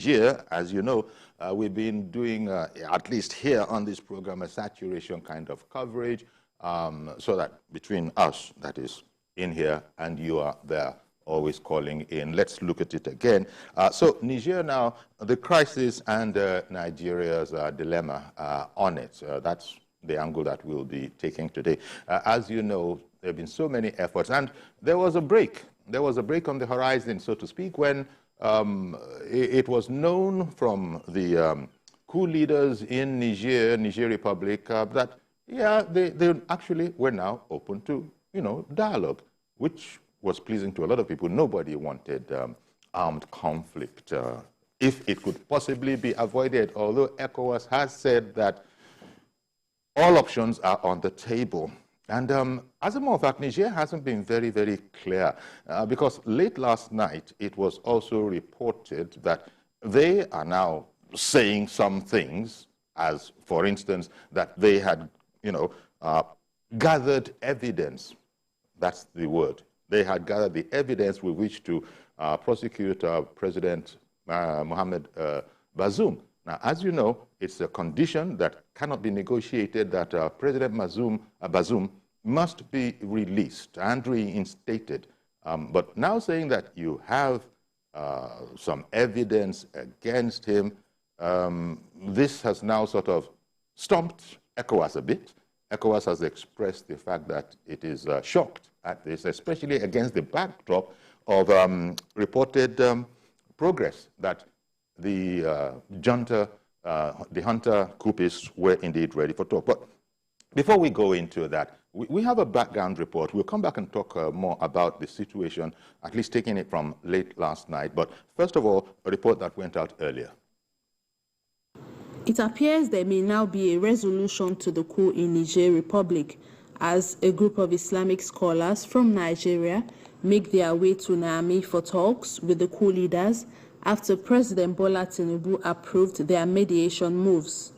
Niger, as you know, we've been doing, at least here on this program, a saturation kind of coverage, so that between us, that is in here, and you are there, always calling in. Let's look at it again. So Niger now, the crisis and Nigeria's dilemma on it. That's the angle that we'll be taking today. As you know, there have been so many efforts, and there was a break. There was a break on the horizon, so to speak, when it was known from the coup leaders in Niger Republic, that, yeah, they actually were now open to, dialogue, which was pleasing to a lot of people. Nobody wanted armed conflict if it could possibly be avoided, although ECOWAS has said that all options are on the table. And as a matter of fact, Niger hasn't been very, very clear because late last night, it was also reported that they are now saying some things, as, for instance, that they had, gathered evidence. That's the word. They had gathered the evidence with which to prosecute President Mohamed Bazoum. Now, as you know, it's a condition that cannot be negotiated that President Bazoum must be released and reinstated. But now saying that you have some evidence against him, this has now sort of stumped ECOWAS a bit. ECOWAS has expressed the fact that it is shocked at this, especially against the backdrop of reported progress that the junta, the junta coupists were indeed ready for talk. But before we go into that, we have a background report. We'll come back and talk more about the situation, at least taking it from late last night. But first of all, a report that went out earlier. It appears there may now be a resolution to the coup in Niger Republic as a group of Islamic scholars from Nigeria make their way to Niamey for talks with the coup leaders after President Bola Tinubu approved their mediation moves.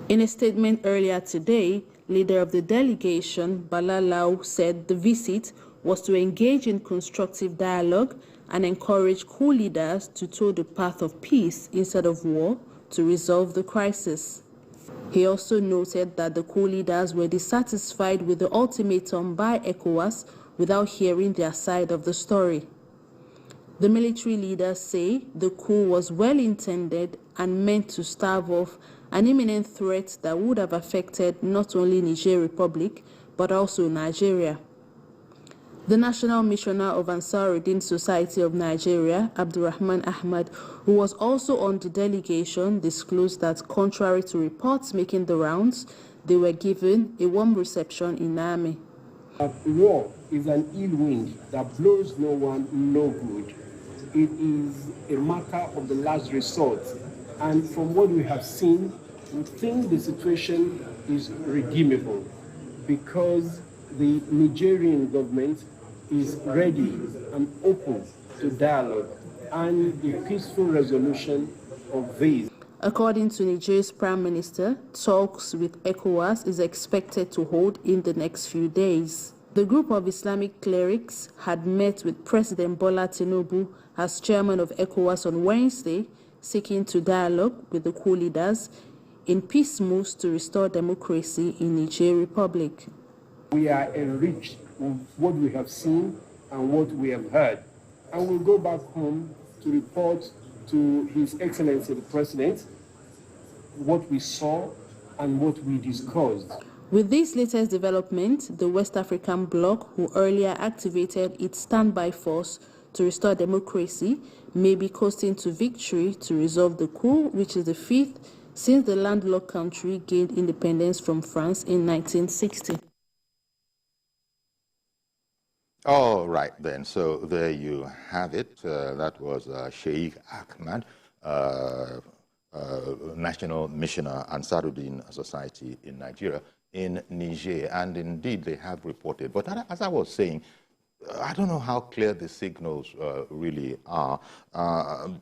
In a statement earlier today, leader of the delegation, Bala Lau, said the visit was to engage in constructive dialogue and encourage coup leaders to toe the path of peace instead of war to resolve the crisis. He also noted that the coup leaders were dissatisfied with the ultimatum by ECOWAS without hearing their side of the story. The military leaders say the coup was well-intended and meant to stave off an imminent threat that would have affected not only Niger Republic, but also Nigeria. The National Missioner of Ansaruddin Society of Nigeria, Abdurrahman Ahmad, who was also on the delegation, disclosed that contrary to reports making the rounds, they were given a warm reception in Niamey. War is an ill wind that blows no one no good. It is a matter of the last resort. And from what we have seen, we think the situation is redeemable because the Nigerian government is ready and open to dialogue and the peaceful resolution of these. According to Nigeria's Prime Minister, talks with ECOWAS is expected to hold in the next few days. The group of Islamic clerics had met with President Bola Tinubu as chairman of ECOWAS on Wednesday, seeking to dialogue with the coup leaders in peace moves to restore democracy in Niger Republic. We are enriched with what we have seen and what we have heard, and we'll go back home to report to His Excellency the President what we saw and what we discussed. With this latest development, the West African bloc, who earlier activated its standby force to restore democracy, may be coasting to victory to resolve the coup, which is the fifth since the landlocked country gained independence from France in 1960. All right, then. So there you have it. That was Sheikh Ahmad, National Missioner Ansaruddin Society in Nigeria, in Niger. And indeed, they have reported. But as I was saying, I don't know how clear the signals really are,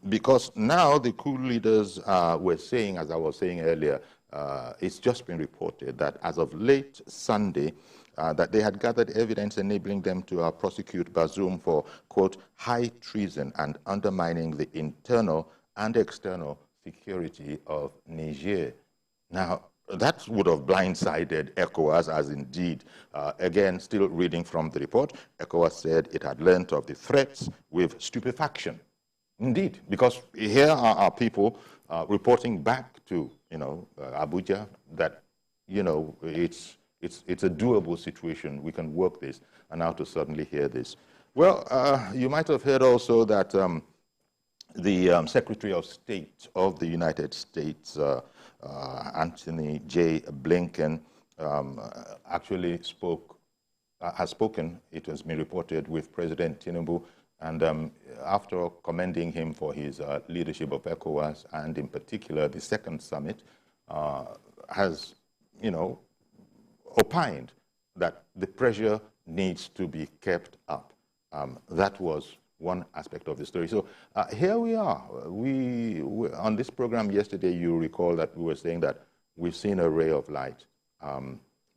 because now the coup leaders were saying, as I was saying earlier, it's just been reported that as of late Sunday, that they had gathered evidence enabling them to prosecute Bazoum for, quote, high treason and undermining the internal and external security of Niger. Now, that would have blindsided ECOWAS, as indeed, again, still reading from the report, ECOWAS said it had learnt of the threats with stupefaction. Indeed, because here are our people reporting back to, Abuja that, it's a doable situation. We can work this, and now to suddenly hear this. Well, you might have heard also that the Secretary of State of the United States, Anthony J. Blinken, actually has spoken, it has been reported, with President Tinubu, and after commending him for his leadership of ECOWAS, and in particular the second summit, has, opined that the pressure needs to be kept up. That was one aspect of the story. So here we are. We on this program yesterday, you recall that we were saying that we've seen a ray of light.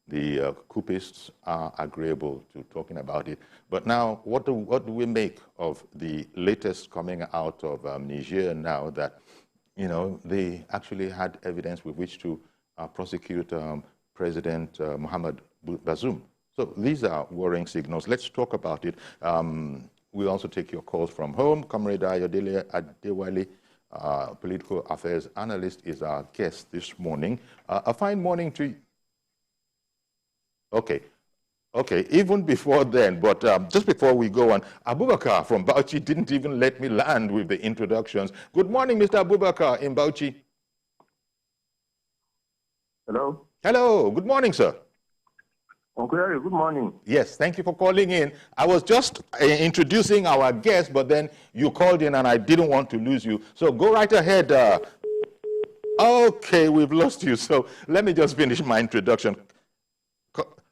The coupists are agreeable to talking about it. But now, what do we make of the latest coming out of Niger now that, they actually had evidence with which to prosecute President Mohamed Bazoum? So these are worrying signals. Let's talk about it. We'll also take your calls from home. Comrade Ayodele Adewale, political affairs analyst, is our guest this morning. A fine morning to you. Okay, even before then, but just before we go on, Abubakar from Bauchi didn't even let me land with the introductions. Good morning, Mr. Abubakar in Bauchi. Hello. Hello, good morning, sir. Uncle Yori, good morning. Yes, thank you for calling in. I was just introducing our guest, but then you called in and I didn't want to lose you. So go right ahead. Okay, we've lost you. So let me just finish my introduction.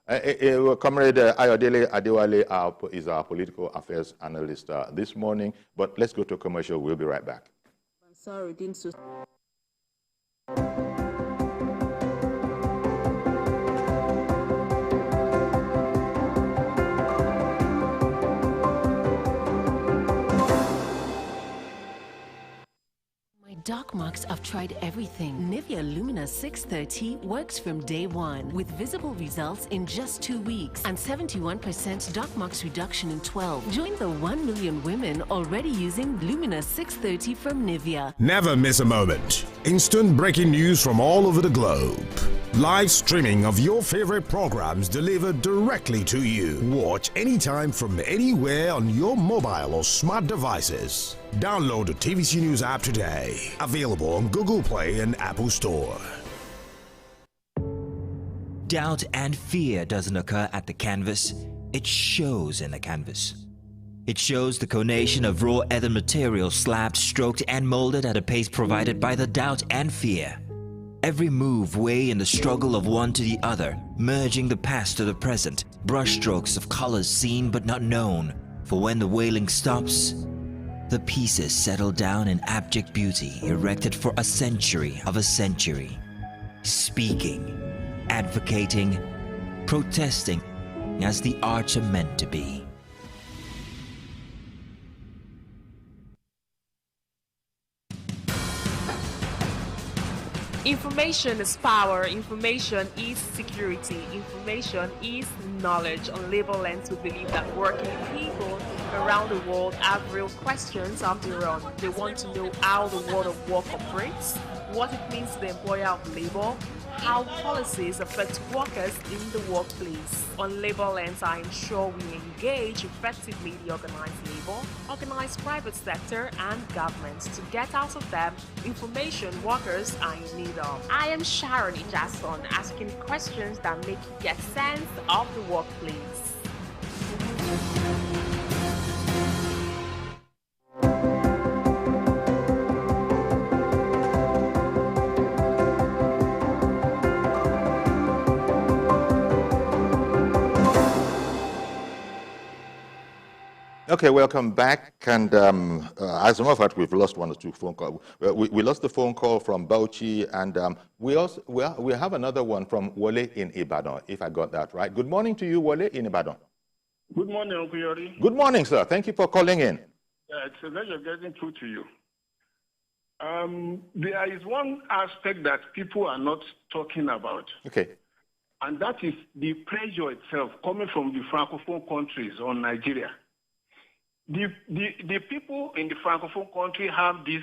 Comrade Ayodele Adewale is our political affairs analyst this morning, but let's go to a commercial. We'll be right back. I'm sorry, didn't so. Dark marks, I've tried everything. Nivea Lumina 630 works from day one with visible results in just 2 weeks and 71% dark marks reduction in 12. Join the 1 million women already using Lumina 630 from Nivea. Never miss a moment. Instant breaking news from all over the globe. Live streaming of your favorite programs delivered directly to you. Watch anytime from anywhere on your mobile or smart devices. Download the TVC News app today. Available on Google Play and Apple Store. Doubt and fear doesn't occur at the canvas. It shows in the canvas. It shows the conation of raw ether material slabbed, stroked, and molded at a pace provided by the doubt and fear. Every move way in the struggle of one to the other, merging the past to the present, brushstrokes of colors seen but not known. For when the wailing stops, the pieces settle down in abject beauty, erected for a century of a century. Speaking, advocating, protesting as the arts are meant to be. Information is power, information is security, information is knowledge. On Labor Lens, we believe that working people around the world have real questions of their own. They want to know how the world of work operates, what it means to the employer of labor, how policies affect workers in the workplace. On Labor Lens, I ensure we engage effectively the organized labor, organized private sector, and governments to get out of them information workers are in need of. I am Sharon Ijason, asking questions that make you get sense of the workplace. Okay, welcome back. And as a matter of fact, we've lost one or two phone calls. We lost the phone call from Bauchi, and we have another one from Wole in Ibadan, if I got that right. Good morning to you, Wole in Ibadan. Good morning, Uncle Yori. Good morning, sir. Thank you for calling in. It's a pleasure getting through to you. There is one aspect that people are not talking about. Okay. And that is the pressure itself coming from the Francophone countries on Nigeria. The people in the Francophone country have these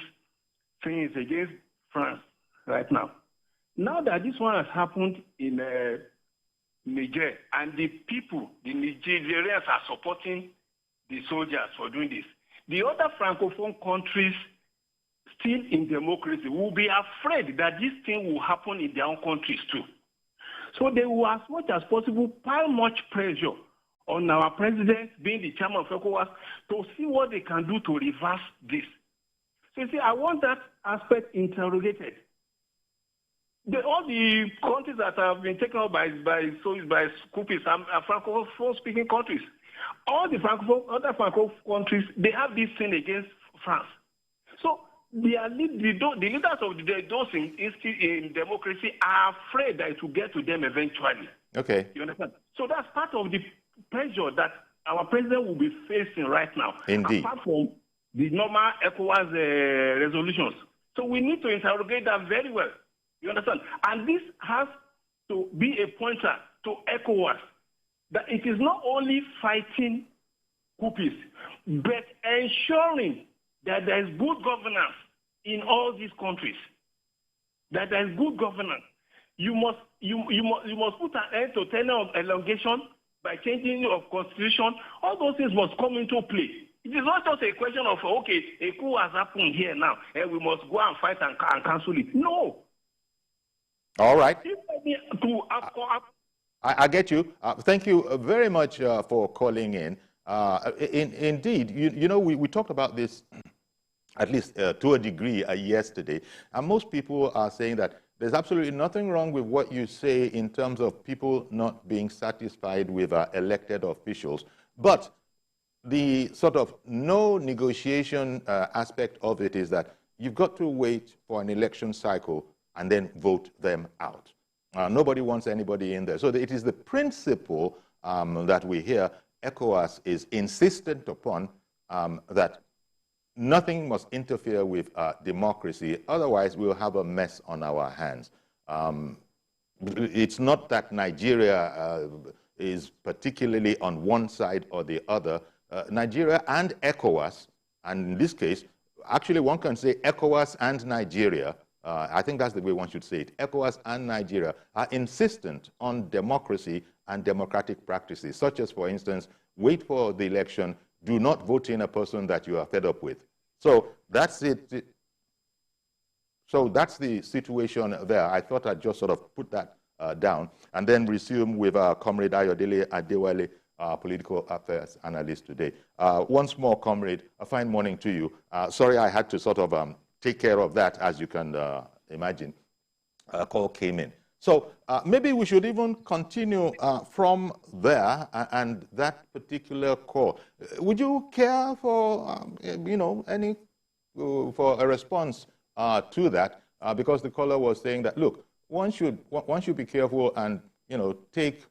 things against France right now. Now that this one has happened in Niger, and the people, the Nigerians are supporting the soldiers for doing this, the other Francophone countries still in democracy will be afraid that this thing will happen in their own countries too. So they will, as much as possible, pile much pressure on our president, being the chairman of ECOWAS, to see what they can do to reverse this. So you see, I want that aspect interrogated. All the countries that have been taken up by Scoopis are Francophone-speaking countries. All the other Francophone countries, they have this thing against France. So the leaders of those in democracy are afraid that it will get to them eventually. Okay. You understand? So that's part of the pressure that our president will be facing right now. Indeed. Apart from the normal ECOWAS resolutions. So we need to interrogate that very well. You understand? And this has to be a pointer to ECOWAS that it is not only fighting coupists, but ensuring that there is good governance in all these countries. That there is good governance. You must put an end to tenure of elongation by changing of constitution. All those things must come into play. It is not just a question of, okay, a coup has happened here now, and we must go and fight and cancel it. No. All right. I get you. Thank you very much for calling in. Indeed, you know, we talked about this at least to a degree yesterday, and most people are saying that there's absolutely nothing wrong with what you say in terms of people not being satisfied with elected officials, but the sort of no negotiation aspect of it is that you've got to wait for an election cycle and then vote them out. Nobody wants anybody in there. So it is the principle that we hear ECOWAS is insistent upon, that nothing must interfere with democracy, otherwise we'll have a mess on our hands. It's not that Nigeria is particularly on one side or the other. Nigeria and ECOWAS, and in this case, actually one can say ECOWAS and Nigeria, I think that's the way one should say it. ECOWAS and Nigeria are insistent on democracy and democratic practices, such as, for instance, wait for the election, do not vote in a person that you are fed up with. So that's it. So that's the situation there. I thought I'd just sort of put that down and then resume with Comrade Ayodele Adewale, political affairs analyst today. Once more, Comrade, a fine morning to you. Sorry I had to sort of take care of that, as you can imagine. A call came in. So maybe we should even continue from there and that particular call. Would you care for, you know, for a response to that? Because the caller was saying that, look, one should be careful and, you know, take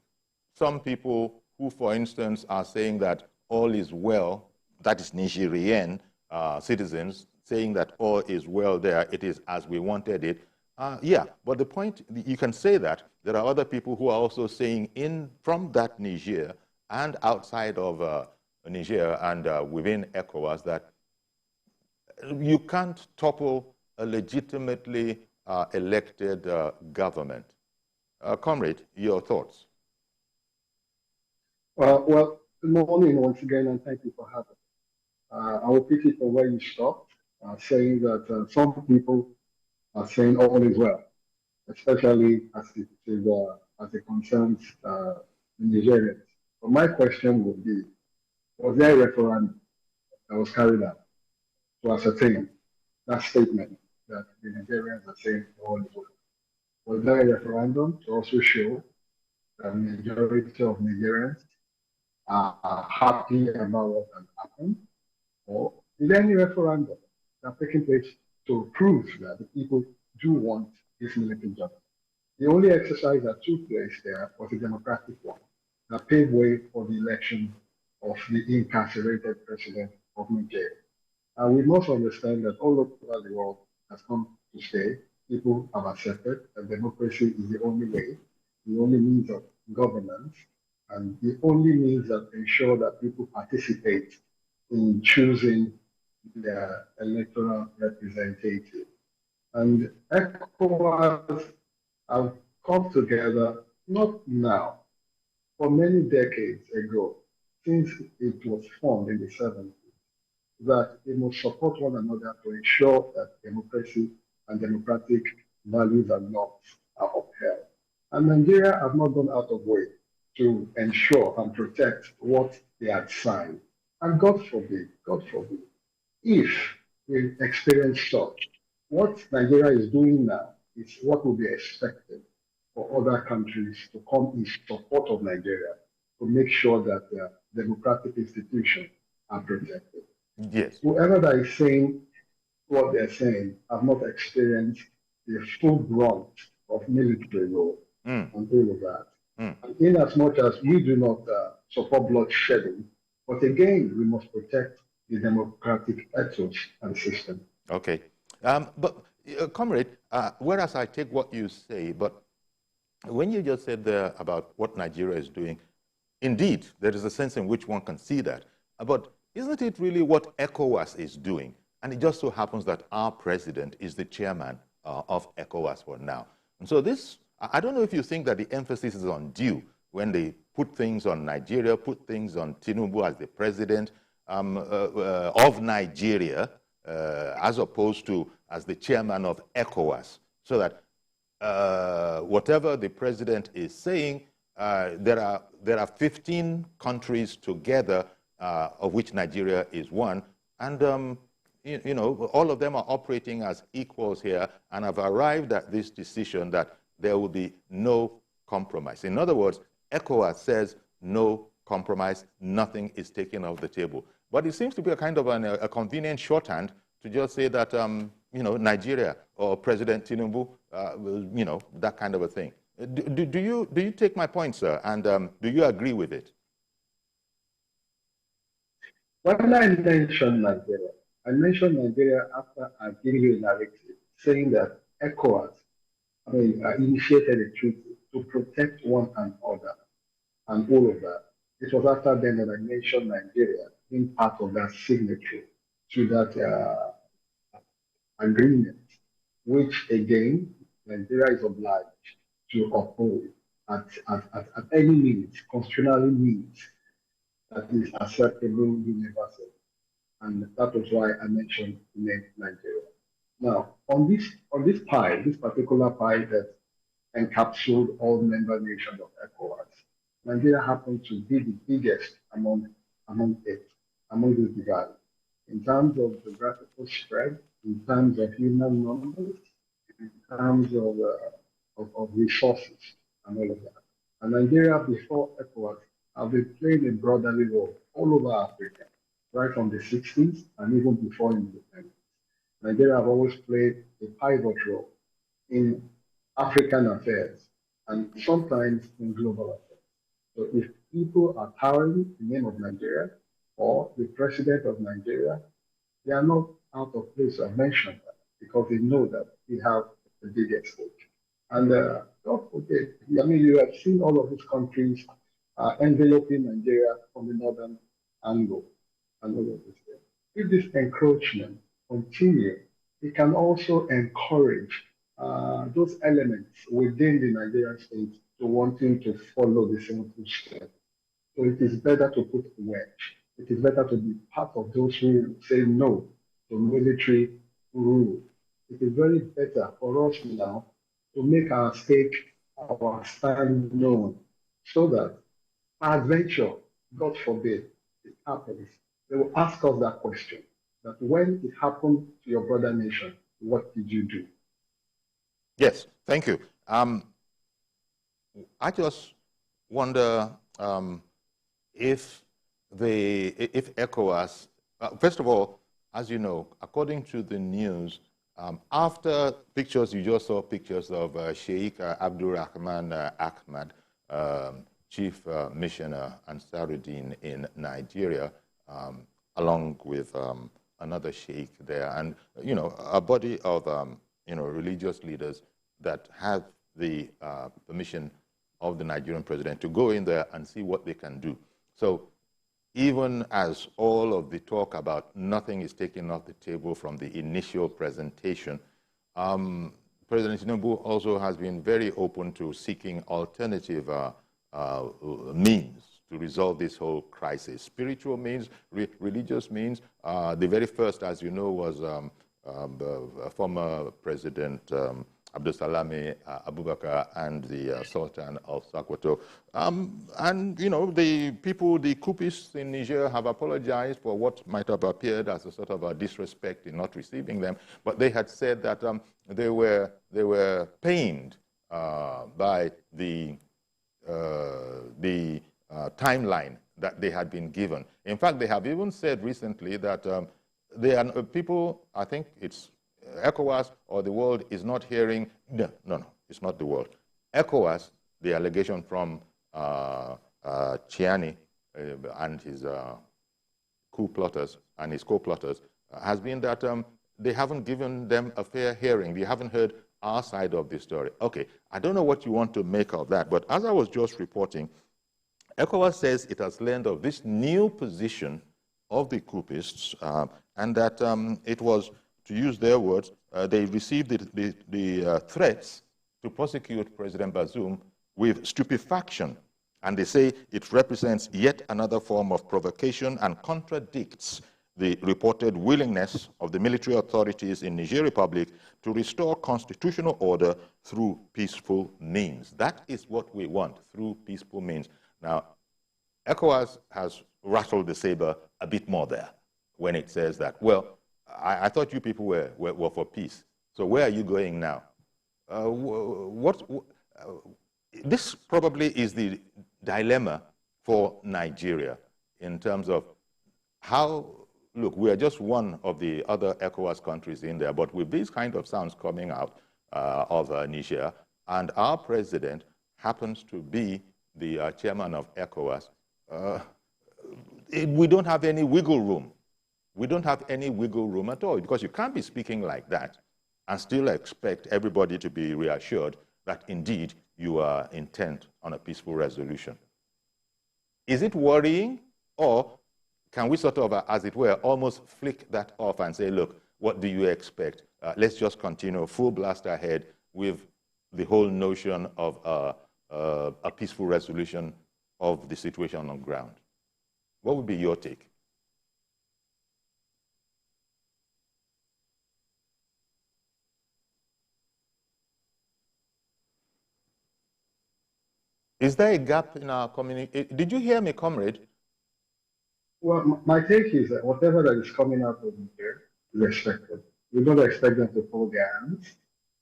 some people who, for instance, are saying that all is well, that is Nigerian citizens, saying that all is well there, it is as we wanted it. Yeah, but the point, you can say that. There are other people who are also saying from that Niger and outside of Niger and within ECOWAS that you can't topple a legitimately elected government. Comrade, your thoughts? Well, good morning once again, and thank you for having me. I will pick it from where you stopped, saying that some people are saying all is well, especially as it concerns Nigerians. But my question would be, was there a referendum that was carried out to ascertain that statement that the Nigerians are saying all is well? Was there a referendum to also show that the majority of Nigerians are happy about what has happened? Or is there any referendum that taking place to prove that the people do want this military government? The only exercise that took place there was a democratic one that paved way for the election of the incarcerated president of Niger. And we must understand that all over the world, has come to stay. People have accepted that democracy is the only way, the only means of governance, and the only means that ensure that people participate in choosing their electoral representative. And ECOWAS have come together, not now, for many decades ago, since it was formed in the 70s, that they must support one another to ensure that democracy and democratic values and norms are upheld. And Nigeria have not gone out of way to ensure and protect what they had signed. And God forbid, if we experience such, what Nigeria is doing now is what will be expected for other countries to come in support of Nigeria to make sure that their democratic institutions are protected. Yes. Whoever that is saying what they're saying have not experienced the full brunt of military rule and all of that. And in as much as we do not support bloodshedding, but again, we must protect the democratic ethos and system. Okay. But, comrade, whereas I take what you say, but when you just said there about what Nigeria is doing, indeed, there is a sense in which one can see that. But isn't it really what ECOWAS is doing? And it just so happens that our president is the chairman of ECOWAS for now. And so this, I don't know if you think that the emphasis is undue when they put things on Nigeria, put things on Tinubu as the president of Nigeria, as opposed to as the chairman of ECOWAS, so that whatever the president is saying, there are 15 countries together, of which Nigeria is one, and you know, all of them are operating as equals here and have arrived at this decision that there will be no compromise. In other words, ECOWAS says no compromise, nothing is taken off the table. But it seems to be a kind of a convenient shorthand to just say that, you know, Nigeria or President Tinubu, you know, that kind of a thing. Do you take my point, sir? And do you agree with it? When I mentioned Nigeria after I gave you a narrative saying that ECOWAS, initiated a treaty to protect one another and all of that. It was after then that I mentioned Nigeria being part of that signatory to that agreement, which again, Nigeria is obliged to uphold at any means, constitutional means that is acceptable universal. And that was why I mentioned the name Nigeria. Now, on this pie, this particular pie that encapsulated all member nations of ECOWAS, Nigeria happened to be the biggest among these divided. In terms of geographical spread, in terms of human numbers, in terms of resources, and all of that. And Nigeria, before ECOWAS, have been playing a brotherly role all over Africa, right from the 60s and even before independence. Nigeria have always played a pivot role in African affairs and sometimes in global affairs. So if people are towering the name of Nigeria or the president of Nigeria, they are not out of place to mention that because they know that we have the biggest stake. And don't forget, I mean, you have seen all of these countries enveloping Nigeria from the northern angle and all of this. If this encroachment continue, it can also encourage those elements within the Nigerian state to wanting to follow the same footsteps. So it is better to put a wedge. It is better to be part of those who say no to military rule. It is very better for us now to make our stake, our stand known, so that adventure, God forbid, it happens. They will ask us that question, that when it happened to your brother nation, what did you do? Yes, thank you. I just wonder if ECOWAS, first of all, as you know, according to the news, after pictures, you just saw pictures of Sheikh Abdulrahman Ahmad, Chief Missioner Ansaruddin in Nigeria, along with another sheikh there, and a body of religious leaders that have the permission of the Nigerian president to go in there and see what they can do. So even as all of the talk about nothing is taken off the table from the initial presentation, President Tinubu also has been very open to seeking alternative means to resolve this whole crisis. Spiritual means, religious means. The very first, as you know, was former President Abdulsalami Abubakar and the Sultan of Sokoto. And, the people, the coupists in Niger have apologized for what might have appeared as a sort of a disrespect in not receiving them. But they had said that they were pained by the timeline that they had been given. In fact, they have even said recently that they are people, I think it's ECOWAS or the world is not hearing, no, it's not the world. ECOWAS, the allegation from Chiani and his coup plotters and his co-plotters has been that they haven't given them a fair hearing. They haven't heard our side of the story. Okay, I don't know what you want to make of that, but as I was just reporting, ECOWAS says it has learned of this new position of the coupists and that it was, to use their words, they received the threats to prosecute President Bazoum with stupefaction. And they say it represents yet another form of provocation and contradicts the reported willingness of the military authorities in Niger Republic to restore constitutional order through peaceful means. That is what we want, through peaceful means. Now, ECOWAS has rattled the saber a bit more there when it says that, well, I thought you people were for peace. So where are you going now? This probably is the dilemma for Nigeria in terms of how, look, we are just one of the other ECOWAS countries in there, but with these kind of sounds coming out of Niger, and our president happens to be the chairman of ECOWAS, we don't have any wiggle room. We don't have any wiggle room at all, because you can't be speaking like that and still expect everybody to be reassured that indeed you are intent on a peaceful resolution. Is it worrying, or can we sort of, as it were, almost flick that off and say, look, what do you expect? Let's just continue full blast ahead with the whole notion of a peaceful resolution of the situation on the ground? What would be your take? Is there a gap in our communication? Did you hear me, comrade? Well, my take is that whatever that is coming out of here is expected. We don't expect them to fold their hands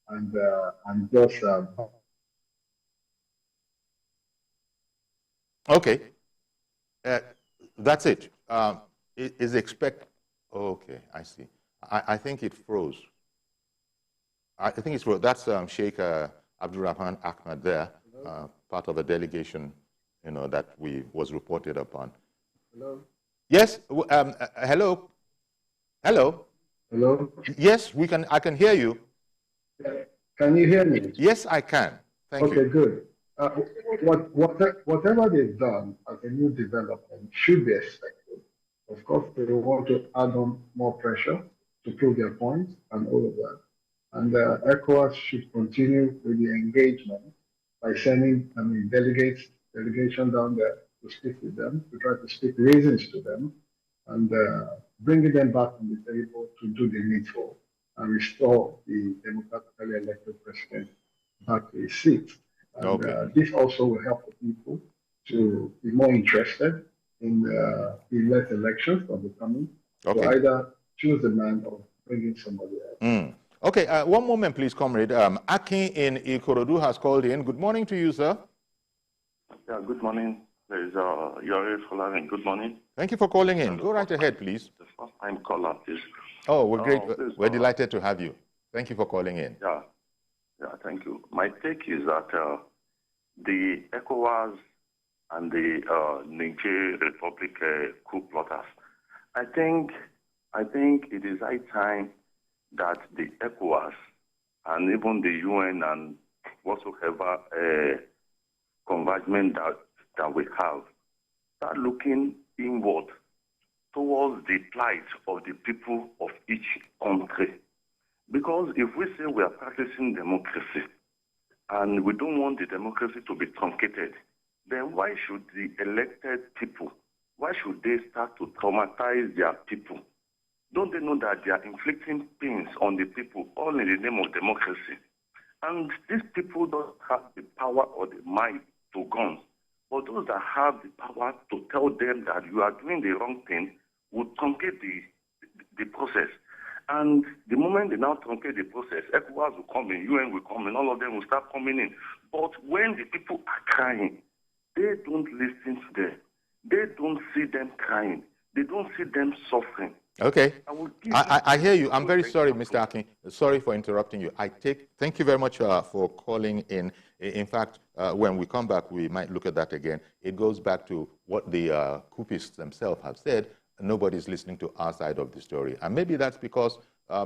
and just. Okay, that's it. Is expect. Okay, I see. I think it froze. I think it's froze. That's Sheikh Abdulrahman Ahmed there. Part of a delegation, that was reported upon. Hello. Yes. Hello. Hello. Hello. Yes, we can. I can hear you. Can you hear me? Yes, I can. Thank you. Okay, good. Whatever they've done as a new development should be expected. Of course, they want to add on more pressure to prove their point and all of that. And ECOWAS should continue with the engagement by sending, delegation down there to speak with them, to try to speak reasons to them, and bringing them back on the table to do the needful and restore the democratically elected president back to his seat. And this also will help the people to be more interested in the late elections that are coming, to either choose the man or bring in somebody else. Okay, one moment, please, comrade. Akin in Ikorodu has called in. Good morning to you, sir. Yeah, good morning. There is YORI FOLARIN. Good morning. Thank you for calling in. Go right ahead, please. The first time caller, please. Oh, we're great. We're delighted to have you. Thank you for calling in. Yeah, thank you. My take is that the ECOWAS and the Niger Republic coup plotters, I think I think it is high time that the ECOWAS and even the UN and whatsoever convergement that we have start looking inward towards the plight of the people of each country. Because if we say we are practicing democracy and we don't want the democracy to be truncated, then why should the elected people, why should they start to traumatize their people? Don't they know that they are inflicting pains on the people all in the name of democracy? And these people don't have the power or the might to guns. But those that have the power to tell them that you are doing the wrong thing will truncate the process. And the moment they now truncate the process, ECOWAS will come in, UN will come in, all of them will start coming in. But when the people are crying, they don't listen to them. They don't see them crying. They don't see them suffering. Okay. I hear you. I'm very sorry, Mr. Akin. Sorry for interrupting you. Thank you very much for calling in. In fact, when we come back, we might look at that again. It goes back to what the coupists themselves have said. Nobody's listening to our side of the story. And maybe that's because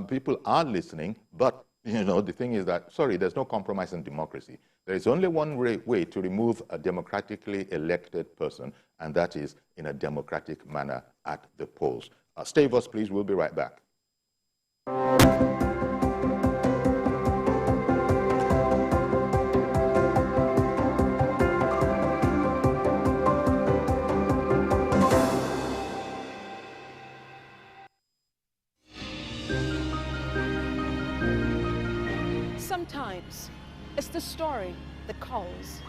people are listening, but the thing is that, there's no compromise in democracy. There is only one way to remove a democratically elected person, and that is in a democratic manner at the polls. Stay with us, please. We'll be right back. Sometimes it's the story that calls.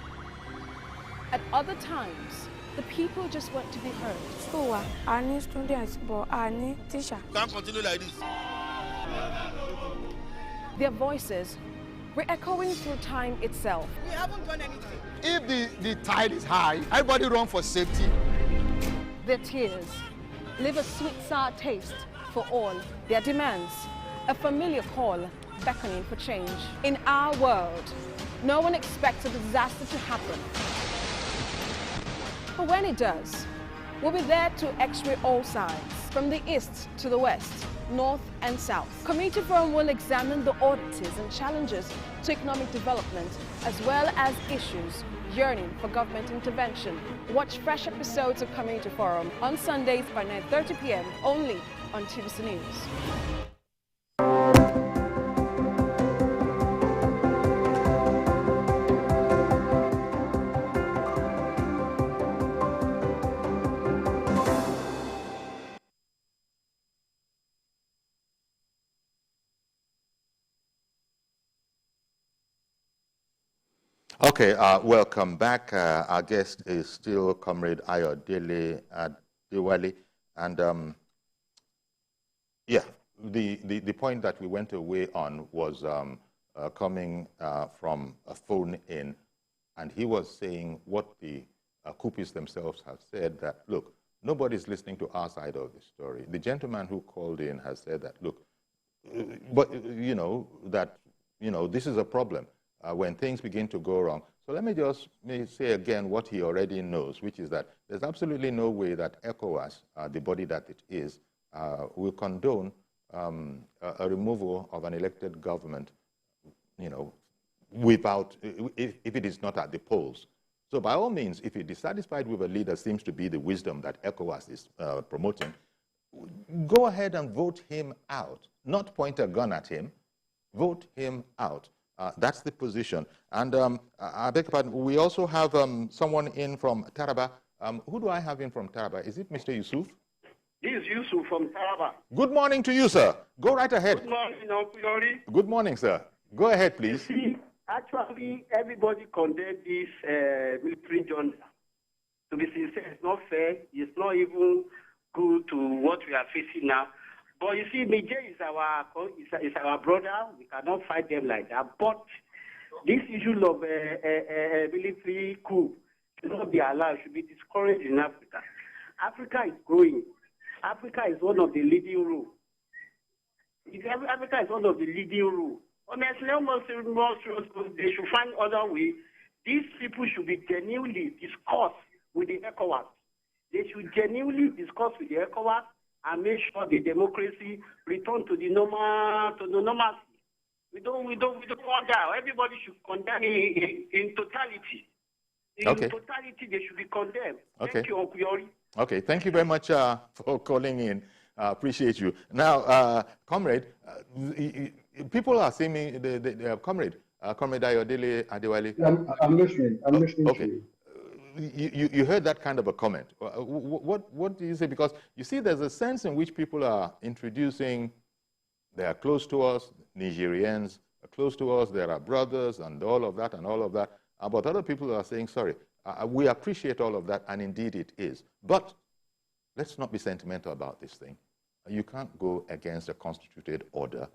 At other times, the people just want to be heard. So, I need students, but I need teachers. Can't continue like this. Their voices re-echoing through time itself. We haven't done anything. If the tide is high, everybody run for safety. Their tears leave a sweet sour taste for all their demands. A familiar call beckoning for change. In our world, no one expects a disaster to happen. But when it does, we'll be there to x-ray all sides, from the east to the west, north and south. Community Forum will examine the oddities and challenges to economic development, as well as issues yearning for government intervention. Watch fresh episodes of Community Forum on Sundays by 9:30 p.m. only on TVC News. Okay, welcome back. Our guest is still Comrade Ayodele Adewale. And the point that we went away on was coming from a phone in, and he was saying what the coupists themselves have said, that, look, nobody's listening to our side of the story. The gentleman who called in has said that, look, but this is a problem. When things begin to go wrong. So let me just say again what he already knows, which is that there's absolutely no way that ECOWAS, the body that it is, will condone a removal of an elected government, without, if it is not at the polls. So by all means, if you're dissatisfied with a leader, seems to be the wisdom that ECOWAS is promoting, go ahead and vote him out, not point a gun at him, vote him out. That's the position. And I beg your pardon, we also have someone in from Taraba. Who do I have in from Taraba? Is it Mr. Yusuf? This is Yusuf from Taraba. Good morning to you, sir. Go right ahead. Good morning, Uncle YORI. Good morning, sir. Go ahead, please. You see, actually, everybody condemned this military junta. To be sincere, it's not fair. It's not even good to what we are facing now. But you see, Niger is our brother. We cannot fight them like that. But this issue of military coup should not be allowed, should be discouraged in Africa. Africa is growing. Africa is one of the leading rule. Africa is one of the leading rule. Honestly, they should find other way. These people should be genuinely discussed with the ECOWAS. They should genuinely discuss with the ECOWAS and make sure the democracy return to the normalcy. We don't want that. Everybody should condemn in totality. In totality, they should be condemned. Thank you, Uncle Yori. Okay, thank you very much for calling in. Appreciate you. Now, comrade, people are saying me, comrade Ayodele Adewale. I'm listening. I'm listening to you. You heard that kind of a comment. What do you say? Because you see, there's a sense in which people are introducing, they are close to us, Nigerians are close to us, there are brothers and all of that and all of that. But other people are saying, sorry, we appreciate all of that, and indeed it is. But let's not be sentimental about this thing. You can't go against a constituted order.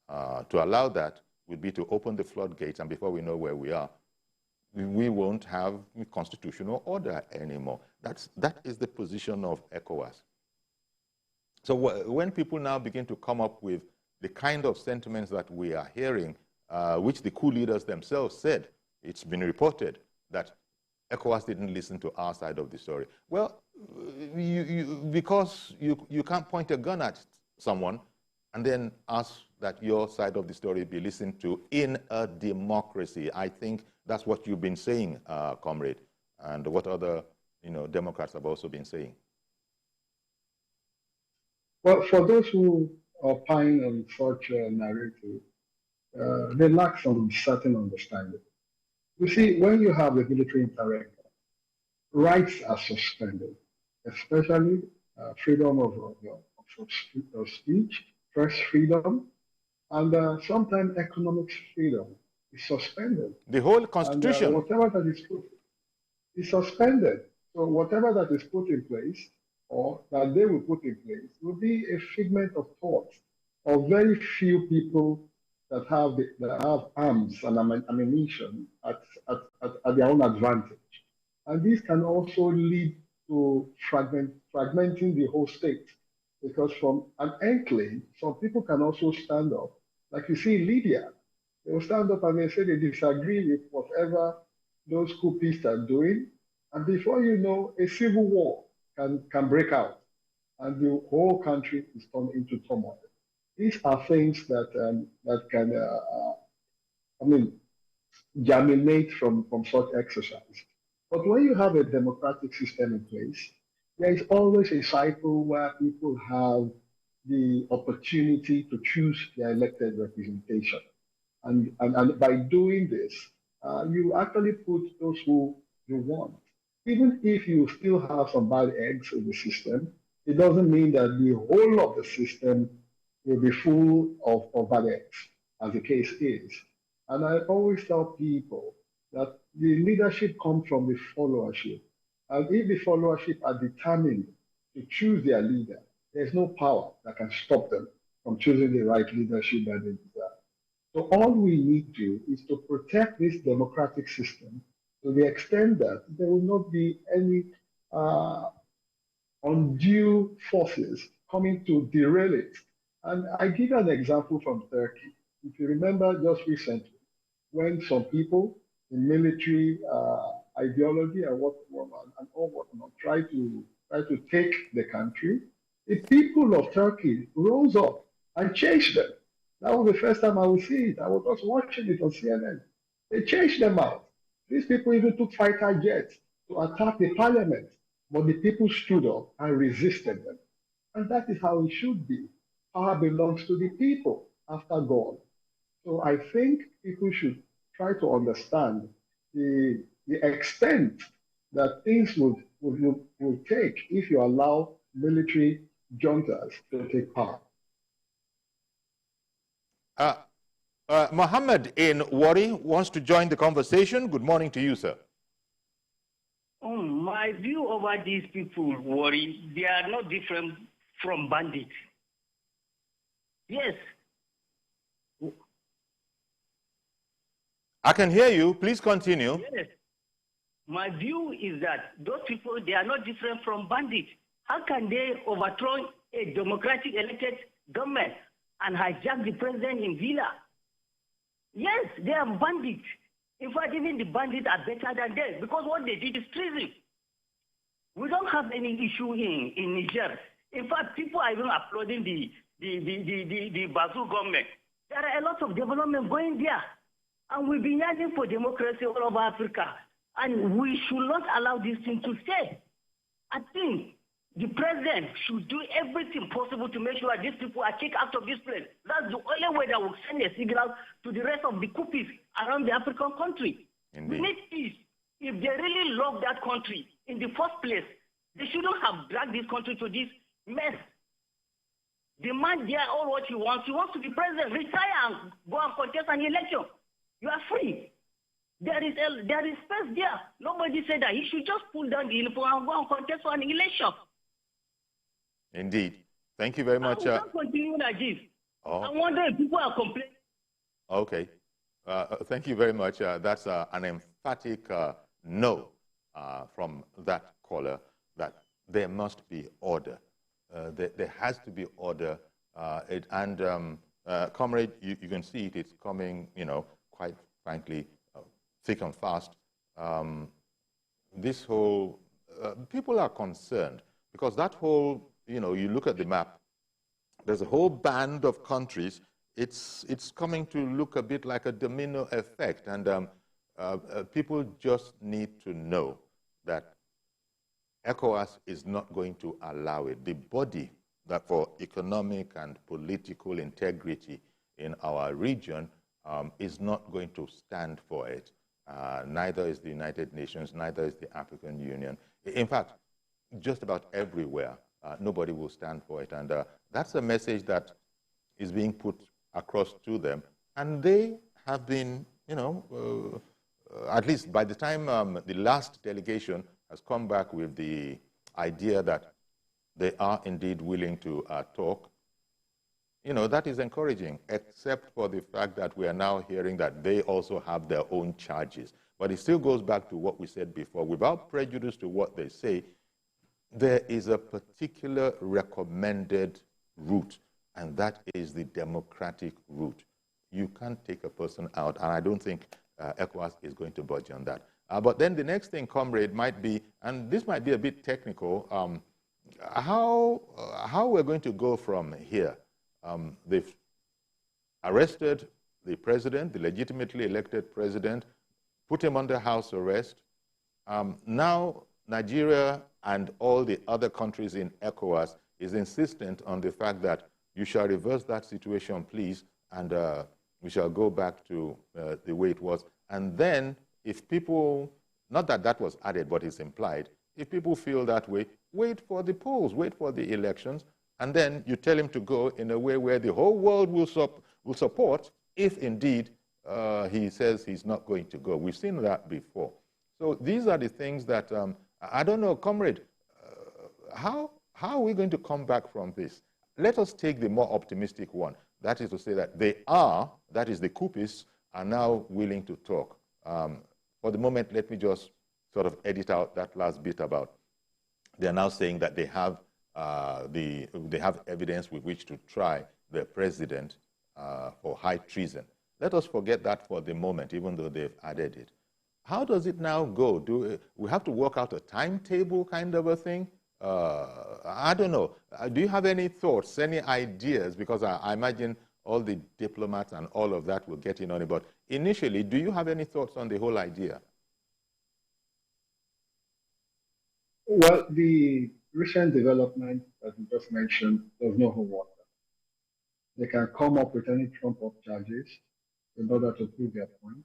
To allow that would be to open the floodgates, and before we know where we are, we won't have constitutional order anymore. That is the position of ECOWAS. So when people now begin to come up with the kind of sentiments that we are hearing, which the coup leaders themselves said, it's been reported that ECOWAS didn't listen to our side of the story. Well, because you can't point a gun at someone and then ask that your side of the story be listened to in a democracy. I think that's what you've been saying, comrade, and what other Democrats have also been saying. Well, for those who opine on such a narrative, they lack some certain understanding. You see, when you have a military intervention, rights are suspended, especially freedom of speech, press freedom, and sometimes economic freedom is suspended. The whole constitution. And, whatever that is put is suspended. So whatever that is put in place, or that they will put in place, will be a figment of thought of very few people that have arms and ammunition at their own advantage. And this can also lead to fragmenting the whole state, because from an enclave, some people can also stand up. Like you see in Libya, they will stand up and they say they disagree with whatever those coupists are doing, and before you know, a civil war can break out, and the whole country is turned into turmoil. These are things that can, germinate from such exercise. But when you have a democratic system in place, there is always a cycle where people have the opportunity to choose their elected representation. And by doing this, you actually put those who you want. Even if you still have some bad eggs in the system, it doesn't mean that the whole of the system will be full of bad eggs, as the case is. And I always tell people that the leadership comes from the followership. And if the followership are determined to choose their leader, there's no power that can stop them from choosing the right leadership that they desire. So all we need to do is to protect this democratic system to the extent that there will not be any undue forces coming to derail it. And I give an example from Turkey. If you remember just recently, when some people in military ideology and whatnot try to take the country, the people of Turkey rose up and chased them. That was the first time I would see it. I was just watching it on CNN. They chased them out. These people even took fighter jets to attack the parliament, but the people stood up and resisted them. And that is how it should be. Power belongs to the people after God. So I think people should try to understand the extent that things will take if you allow military juntas to take power. Mohammed in YORI wants to join the conversation. Good morning to you, sir. My view over these people, YORI, they are not different from bandits. Yes. I can hear you. Please continue. Yes. My view is that those people, they are not different from bandits. How can they overthrow a democratic elected government and hijack the president in Villa? Yes, they are bandits. In fact, even the bandits are better than them because what they did is treason. We don't have any issue in Niger. In fact, people are even applauding the Bazoo government. There are a lot of development going there. And we've been yearning for democracy all over Africa. And we should not allow this thing to stay. I think the president should do everything possible to make sure these people are kicked out of this place. That's the only way that will send a signal to the rest of the coupies around the African country. Indeed. We need peace. If they really love that country in the first place, they shouldn't have dragged this country to this mess. The man there, all what he wants to be president, retire and go and contest an election. You are free. There is space there. Nobody said that. He should just pull down the uniform and go and contest for an election. Indeed. Thank you very much. We can't continue like this. I wonder if people are complaining. Okay. Thank you very much. That's an emphatic no from that caller, that there must be order. There has to be order. Comrade, you can see it. It's coming, quite frankly, thick and fast. This whole, people are concerned because that whole, you look at the map, there's a whole band of countries. It's coming to look a bit like a domino effect, and people just need to know that ECOWAS is not going to allow it. The body that for economic and political integrity in our region is not going to stand for it. Neither is the United Nations, neither is the African Union. In fact, just about everywhere, nobody will stand for it. And that's a message that is being put across to them. And they have been, at least by the time the last delegation has come back with the idea that they are indeed willing to talk, that is encouraging, except for the fact that we are now hearing that they also have their own charges. But it still goes back to what we said before. Without prejudice to what they say, there is a particular recommended route, and that is the democratic route. You can't take a person out, and I don't think ECOWAS is going to budge on that. But then the next thing, comrade, might be, and this might be a bit technical, how we're going to go from here. They've arrested the president, the legitimately elected president, put him under house arrest. Now Nigeria and all the other countries in ECOWAS is insistent on the fact that you shall reverse that situation, please, and we shall go back to the way it was. And then if people, not that that was added, but it's implied, if people feel that way, wait for the polls, wait for the elections, and then you tell him to go in a way where the whole world will support if indeed he says he's not going to go. We've seen that before. So these are the things that, I don't know, comrade, how are we going to come back from this? Let us take the more optimistic one. That is to say that they are, that is the coupists, are now willing to talk. For the moment, let me just sort of edit out that last bit about they're now saying that they have evidence with which to try the president for high treason. Let us forget that for the moment, even though they've added it. How does it now go? Do we have to work out a timetable kind of a thing? I don't know. Do you have any thoughts, any ideas? Because I imagine all the diplomats and all of that will get in on it. But initially, do you have any thoughts on the whole idea? Well, the recent development that you just mentioned does not hold water. They can come up with any trump-up charges in order to prove their point.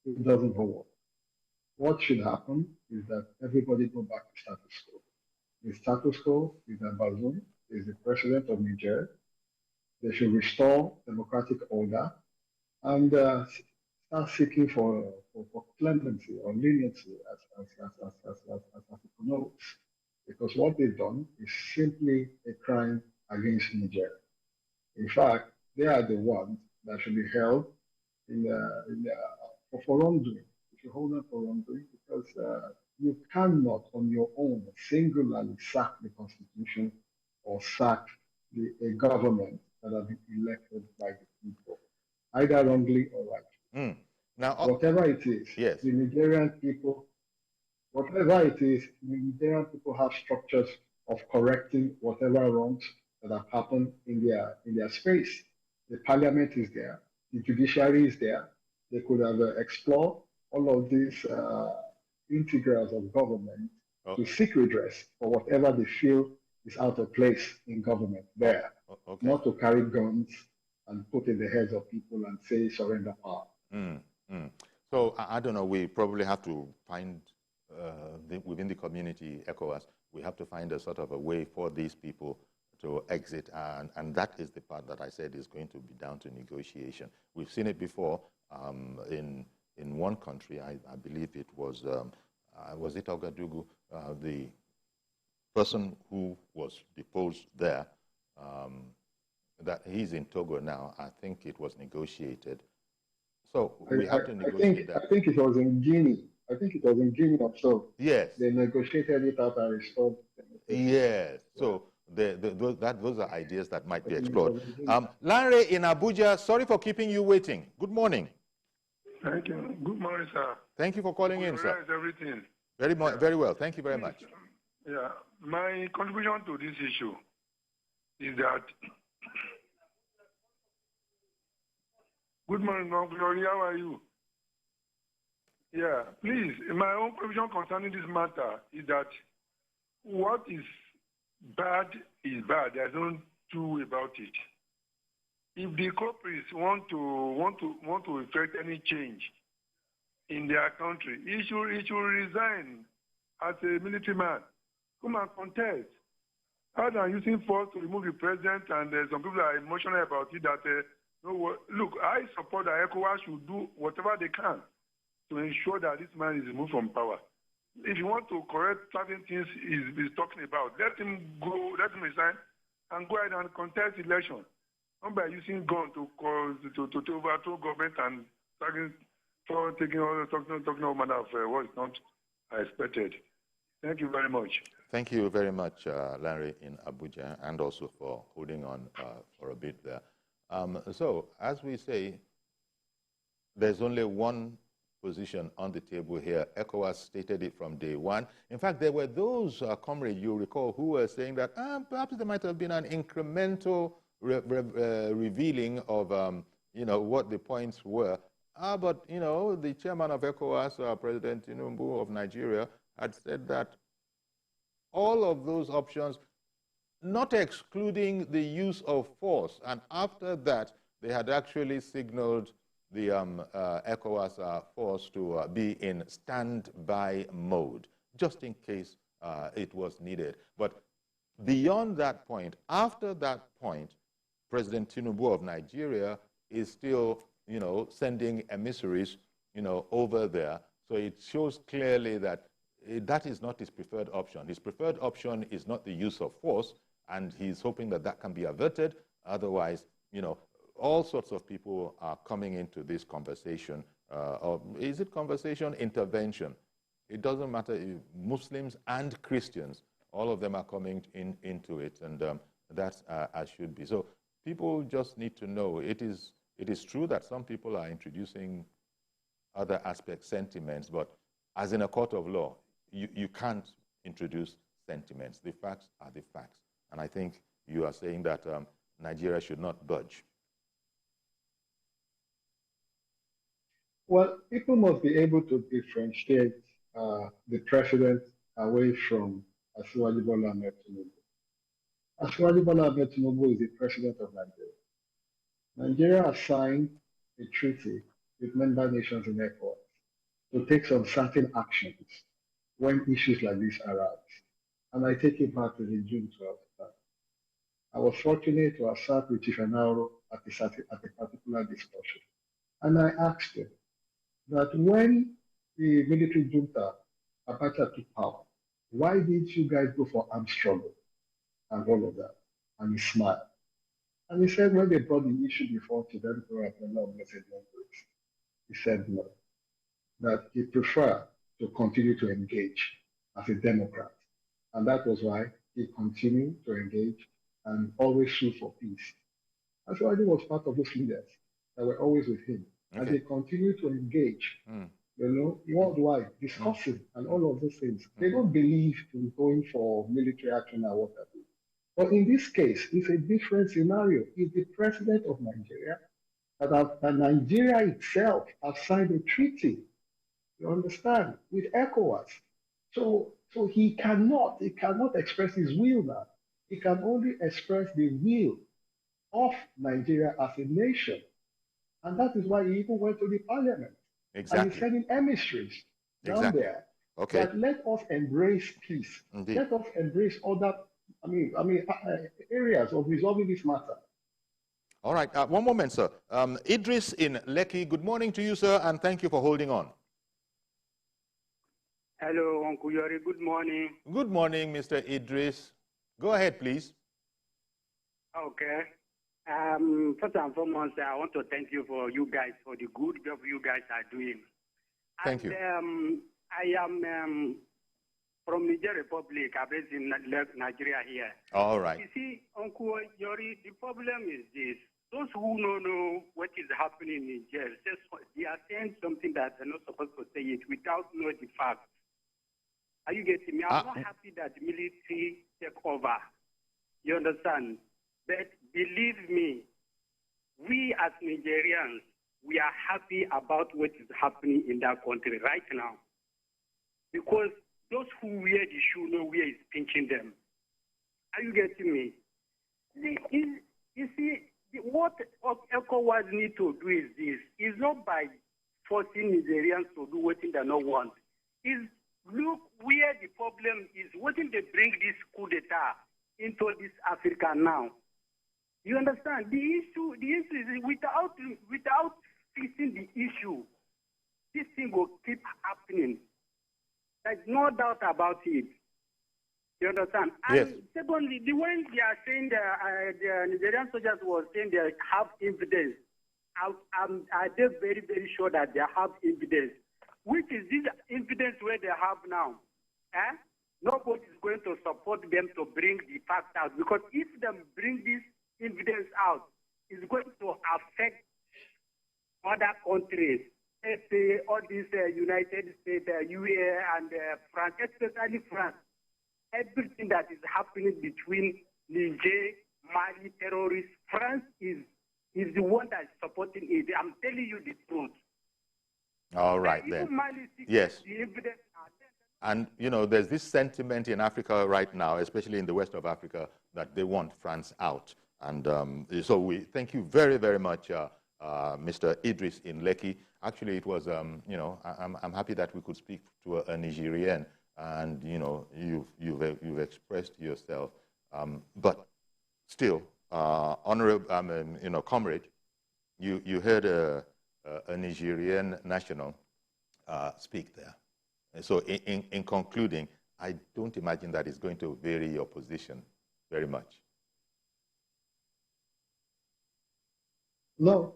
It doesn't hold water. What should happen is that everybody go back to status quo. The status quo is that Bazoum is the president of Niger. They should restore democratic order and start seeking for clemency or leniency as it connotes. Because what they've done is simply a crime against Niger. In fact, they are the ones that should be held for wrongdoing. You should hold them for wrongdoing because you cannot on your own singularly sack the constitution or sack a government that has been elected by the people, either wrongly or rightly. Now, whatever it is, yes. The Nigerian people, whatever it is, the Nigerian people have structures of correcting whatever wrongs that have happened in their space. The parliament is there, the judiciary is there. They could have explored all of these integrals of government to seek redress for whatever they feel is out of place in government there, not to carry guns and put in the heads of people and say surrender power. So I don't know, we probably have to find within the community, ECOWAS, we have to find a sort of a way for these people to exit, and that is the part that I said is going to be down to negotiation. We've seen it before in one country, I believe it was it Ouagadougou, the person who was deposed there, that he's in Togo now. I think it was negotiated. So we have to negotiate that. I think it was in Guinea. I think it was in Guinea or so. Yes. They negotiated it out and restored. Yes. So those are ideas that might be explored. Lanre in Abuja, sorry for keeping you waiting. Good morning. Thank you. Good morning, sir. Thank you for calling in, sir. Everything. Very well. Thank you very much. Yeah. My contribution to this issue is that. Good morning, Uncle Yori. How are you? Yeah. Please, my own contribution concerning this matter is that what is bad is bad. There's no two way about it. If the culprits want to effect any change in their country, he should resign as a military man. Come and contest. Rather than using force to remove the president, and some people are emotional about it. That no, look, I support that ECOWAS should do whatever they can to ensure that this man is removed from power. If you want to correct certain things he's talking about, let him go, let him resign, and go ahead and contest election. Not by using gun to overthrow government and taking all manner of what is not expected. Thank you very much. Thank you very much, Larry in Abuja, and also for holding on for a bit there. So, as we say, there's only one position on the table here. ECOWAS stated it from day one. In fact, there were those, comrades, you recall, who were saying that perhaps there might have been an incremental revealing of, you know, what the points were. But, you know, the chairman of ECOWAS, President Tinubu of Nigeria, had said that all of those options, not excluding the use of force, and after that, they had actually signaled the ECOWAS force to be in standby mode, just in case it was needed. But beyond that point, after that point, President Tinubu of Nigeria is still, you know, sending emissaries, you know, over there. So it shows clearly that that is not his preferred option. His preferred option is not the use of force, and he's hoping that that can be averted. Otherwise, you know, all sorts of people are coming into this conversation. Or is it conversation? Intervention. It doesn't matter if Muslims and Christians, all of them are coming into it, and that's as should be. So people just need to know it is true that some people are introducing other aspects, sentiments, but as in a court of law, you can't introduce sentiments. The facts are the facts. And I think you are saying that Nigeria should not budge. Well, people must be able to differentiate the president away from Asiwaju Bola Ahmed Tinubu. Asiwaju Bola Ahmed Tinubu is the president of Nigeria. Nigeria has signed a treaty with member nations in ECOWAS to take some certain actions when issues like this arise. And I take it back to the June 12th. I was fortunate to have sat with Chief Enauro at a particular discussion. And I asked him that when the military junta Abacha took power, why did you guys go for armed struggle and all of that? And he smiled. And he said when they brought the issue before to them, he said no, that he preferred to continue to engage as a Democrat. And that was why he continued to engage and always sue for peace. And so I was part of those leaders that were always with him. Okay. And they continued to engage. You know, worldwide discussing and all of those things. They don't believe in going for military action or whatever. But in this case, it's a different scenario. It's the president of Nigeria that Nigeria itself has signed a treaty, you understand, with ECOWAS. So he cannot express his will now. He can only express the will of Nigeria as a nation. And that is why he even went to the parliament. Exactly. And he's sending emissaries down there. Okay. That let us embrace peace. Indeed. Let us embrace other areas of resolving this matter. All right. One moment, sir. Idris in Lekki, good morning to you, sir, and thank you for holding on. Hello, Uncle Yori. Good morning. Good morning, Mr. Idris. Go ahead, please. Okay. First and foremost, I want to thank you for the good job you guys are doing. Thank you. I am from Niger Republic. I'm based in Nigeria here. All right. You see, Uncle Yori, the problem is this. Those who don't know what is happening in Niger, they are saying something that they're not supposed to say it without knowing the facts. Are you getting me? I'm not happy that the military take over. You understand? But believe me, we as Nigerians, we are happy about what is happening in that country right now. Because those who wear the shoe know where it's pinching them. Are you getting me? You see, what ECOWAS need to do is this. It's not by forcing Nigerians to do what they don't want. It's look where the problem is. What if they bring this coup d'etat into this Africa now? You understand? The issue is without fixing the issue, this thing will keep happening. There's no doubt about it. You understand? Yes. And secondly, the way they are saying the Nigerian soldiers were saying they have evidence, are they very, very sure that they have evidence? Which is this evidence where they have now? Nobody is going to support them to bring the facts out, because if they bring this evidence out, it's going to affect other countries. Let's say all these United States, UAE, and France, especially France. Everything that is happening between Niger, Mali, terrorists, France is the one that is supporting it. I'm telling you the truth. All right, then. Yes. The evidence are there. And, you know, there's this sentiment in Africa right now, especially in the west of Africa, that they want France out. And so we thank you very, very much, Mr. Idris in Lekki. Actually, it was, you know, I'm happy that we could speak to a Nigerian, and, you know, you've expressed yourself. But still, honorable, you know, comrade, you heard a Nigerian national speak there. And so in concluding, I don't imagine that it's going to vary your position very much. No.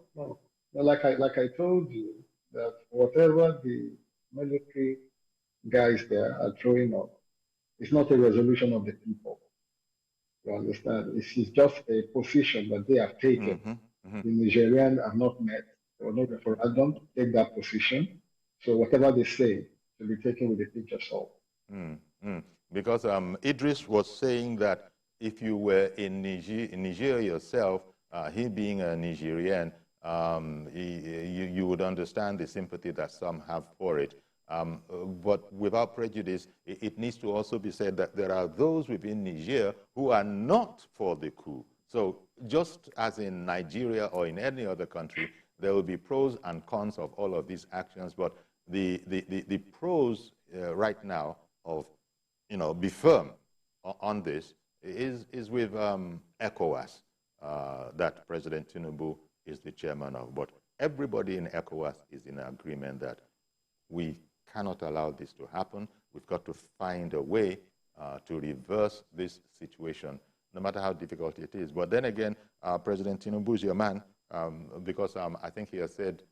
Like I told you, that whatever the military guys there are throwing up, it's not a resolution of the people. You understand? It's just a position that they have taken. The Nigerians have not met. There was no referendum to take that position. So whatever they say will be taken with a pinch of salt. Because Idris was saying that if you were in Niger yourself, he being a Nigerian, you would understand the sympathy that some have for it. But without prejudice, it needs to also be said that there are those within Niger who are not for the coup. So just as in Nigeria or in any other country, there will be pros and cons of all of these actions. But the pros right now of, you know, be firm on this is with ECOWAS, that President Tinubu is the chairman of. But everybody in ECOWAS is in agreement that we cannot allow this to happen. We've got to find a way to reverse this situation, no matter how difficult it is. But then again, President Tinubu is your man, because I think he has said,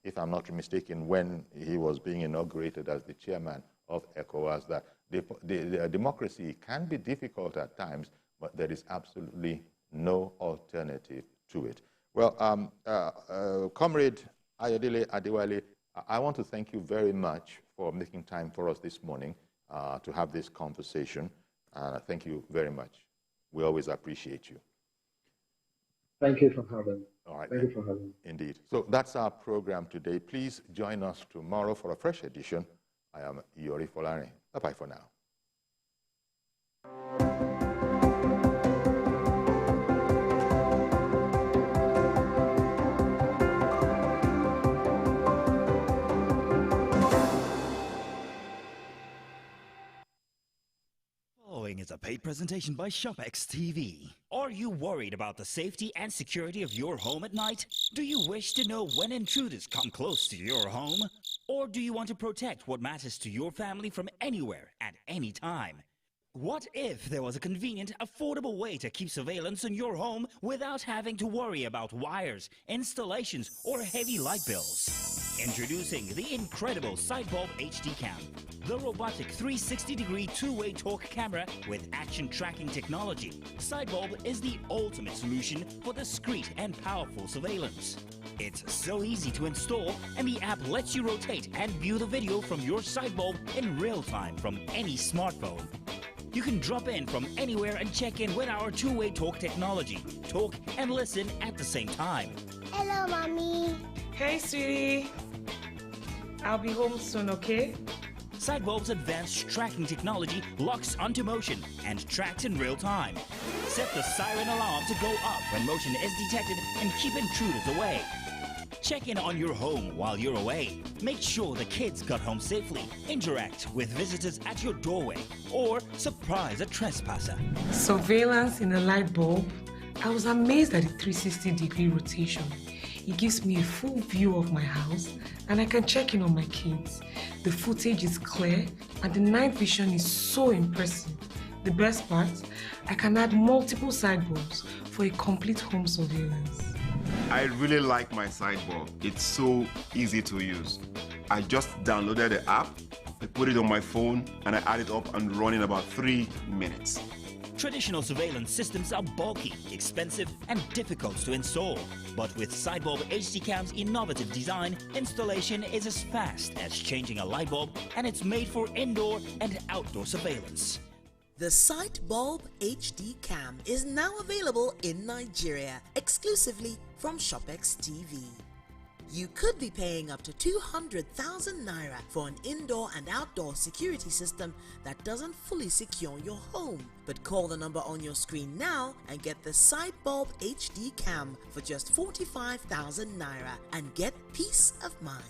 if I'm not mistaken, when he was being inaugurated as the chairman of ECOWAS, that the democracy can be difficult at times, but there is absolutely no alternative to it. Well, Comrade Ayodele Adewale, I want to thank you very much for making time for us this morning to have this conversation. Thank you very much. We always appreciate you. Thank you for having me. All right. Thank you for having me. Indeed. So that's our program today. Please join us tomorrow for a fresh edition. I am YORI FOLARIN. Bye-bye for now. Is a paid presentation by ShopX TV. Are you worried about the safety and security of your home at night? Do you wish to know when intruders come close to your home? Or do you want to protect what matters to your family from anywhere at any time? What if there was a convenient, affordable way to keep surveillance on your home without having to worry about wires, installations, or heavy light bills? Introducing the incredible Sidebulb HD Cam, the robotic 360-degree two-way torque camera with action tracking technology. Sidebulb is the ultimate solution for discreet and powerful surveillance. It's so easy to install, and the app lets you rotate and view the video from your Sidebulb in real time from any smartphone. You can drop in from anywhere and check in with our two-way talk technology. Talk and listen at the same time. Hello, Mommy. Hey, sweetie. I'll be home soon, okay? Sidebulb's advanced tracking technology locks onto motion and tracks in real time. Set the siren alarm to go up when motion is detected and keep intruders away. Check in on your home while you're away. Make sure the kids got home safely. Interact with visitors at your doorway or surprise a trespasser. Surveillance in a light bulb. I was amazed at the 360-degree rotation. It gives me a full view of my house and I can check in on my kids. The footage is clear and the night vision is so impressive. The best part, I can add multiple sidebulbs for a complete home surveillance. I really like my Sidebulb. It's so easy to use. I just downloaded the app, I put it on my phone, and I add it up and run in about 3 minutes. Traditional surveillance systems are bulky, expensive, and difficult to install. But with Sidebulb HD Cam's innovative design, installation is as fast as changing a light bulb, and it's made for indoor and outdoor surveillance. The Sidebulb HD Cam is now available in Nigeria, exclusively from ShopX TV. You could be paying up to 200,000 naira for an indoor and outdoor security system that doesn't fully secure your home. But call the number on your screen now and get the Sidebulb HD Cam for just 45,000 naira and get peace of mind.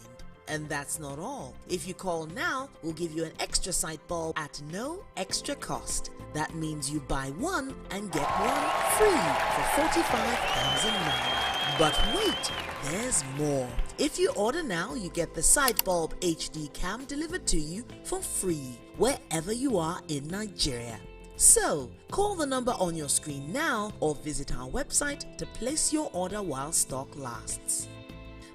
And that's not all. If you call now, we'll give you an extra Sidebulb at no extra cost. That means you buy one and get one free for 45,000 naira. But wait, there's more. If you order now, you get the Sidebulb HD Cam delivered to you for free wherever you are in Nigeria. So, call the number on your screen now or visit our website to place your order while stock lasts.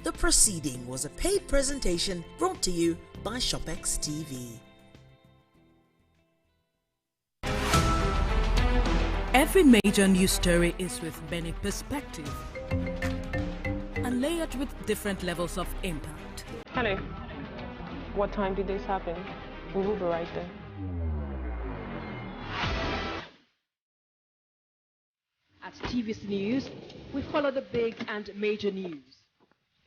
The proceeding was a paid presentation brought to you by ShopX TV. Every major news story is with many perspectives and layered with different levels of impact. Hello. What time did this happen? We will be right there. At TVC News, we follow the big and major news,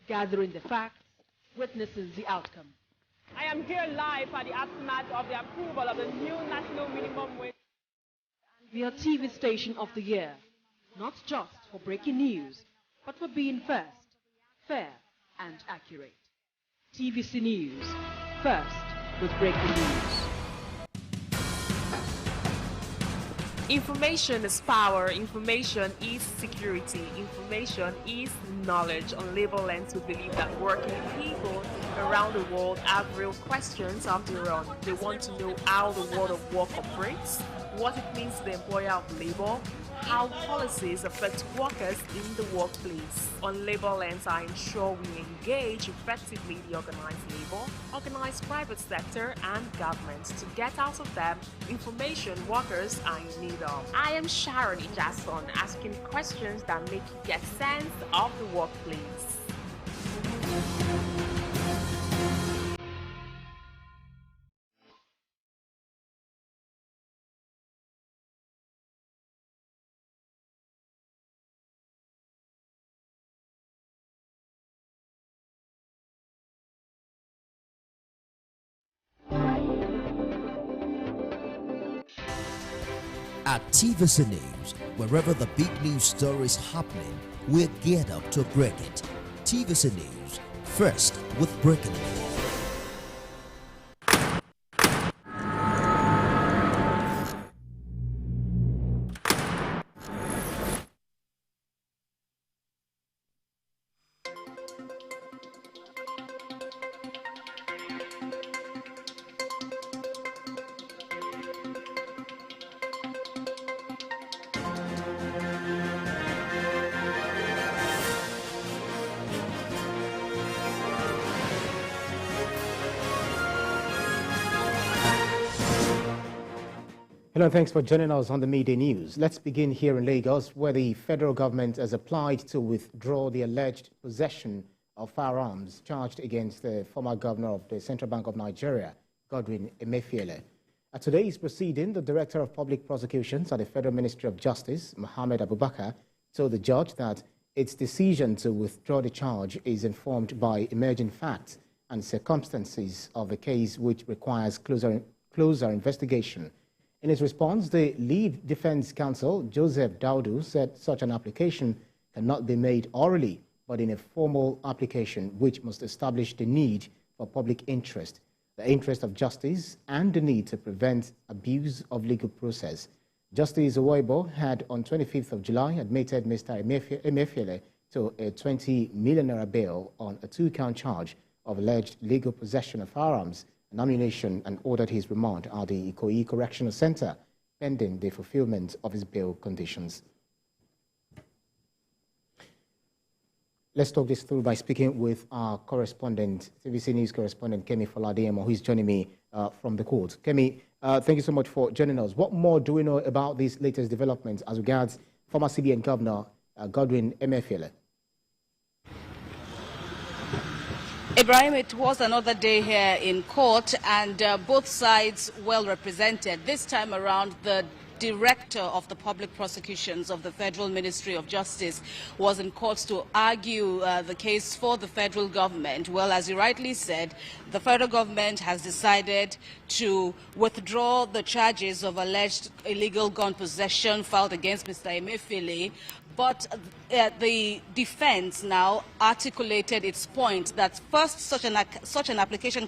gathering the facts, witnessing the outcome. I am here live at the aftermath of the approval of the new national minimum wage. We are TV Station of the Year, not just for breaking news, but for being first, fair and accurate. TVC News, first with breaking news. Information is power, information is security, information is knowledge. Unlabeled to believe that working people around the world have real questions of their own. They want to know how the world of work operates, what it means to the employer of labor, how policies affect workers in the workplace. Unlabeled are ensure we engage effectively the organized labor, organized private sector and government to get out of them information workers are in need of. I am Sharon Ijason, asking questions that make you get sense of the workplace. At TVC News, wherever the big news story is happening, we're geared up to break it. TVC News, first with breaking news. Hello and thanks for joining us on the Midday News. Let's begin here in Lagos, where the federal government has applied to withdraw the alleged possession of firearms charged against the former governor of the Central Bank of Nigeria, Godwin Emefiele. At today's proceeding, the Director of Public Prosecutions at the Federal Ministry of Justice, Mohammed Abubakar, told the judge that its decision to withdraw the charge is informed by emerging facts and circumstances of the case, which requires closer investigation. In his response, the lead defense counsel, Joseph Daudu, said such an application cannot be made orally, but in a formal application which must establish the need for public interest, the interest of justice, and the need to prevent abuse of legal process. Justice Owoibo had on 25th of July admitted Mr. Emefiele to a 20 million naira bail on a 2-count charge of alleged legal possession of firearms and ammunition, and ordered his remand at the Ikoyi Correctional Center pending the fulfillment of his bail conditions. Let's talk this through by speaking with our correspondent, TVC News correspondent Kemi Falademo, who is joining me from the court. Kemi, thank you so much for joining us. What more do we know about these latest developments as regards former CBN Governor Godwin Emefiele? Ibrahim, it was another day here in court, and both sides well represented. This time around, the Director of the Public Prosecutions of the Federal Ministry of Justice was in court to argue the case for the federal government. Well, as you rightly said, the federal government has decided to withdraw the charges of alleged illegal gun possession filed against Mr. Emefiele. But the defense now articulated its point that first such an application